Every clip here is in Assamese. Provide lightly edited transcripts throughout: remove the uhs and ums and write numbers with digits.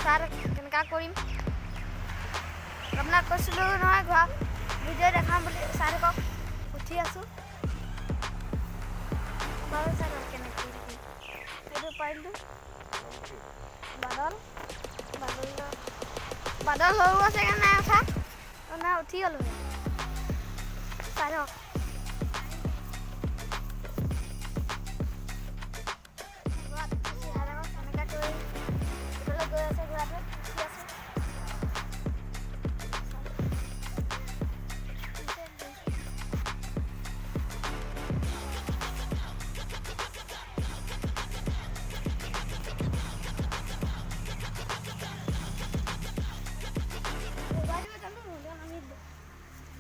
চাৰ কেনেকুৱা কৰিম আপোনাক কৈছিলোঁ নহয় ঘৰ ভিডিঅ' দেখাম বুলি চাই থাকক উঠি আছোঁ বাৰু চাই থাকক কেনেকৈ সেইটো পাৰিলোঁ বাদল সৰু আছে কাৰণে নাই উঠা নাই উঠি গ'লোঁ চাই থাকক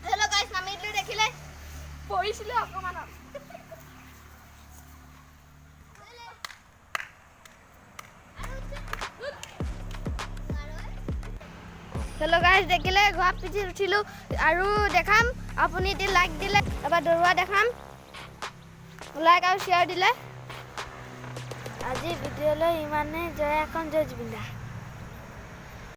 Hello guys, নামিলো দেখিলে পঢ়িছিল অকমান Hello guys, দেখিলে ঘৰ পিঠি উঠিলো আৰু দেখাম আপুনি তে লাইক দিলে এবাৰ দৰুৱা দেখাম লাইক আৰু শেয়াৰ দিলে আজি ভিডিঅ'লৈ ইমানে জয় এখন জয় জুবিন দা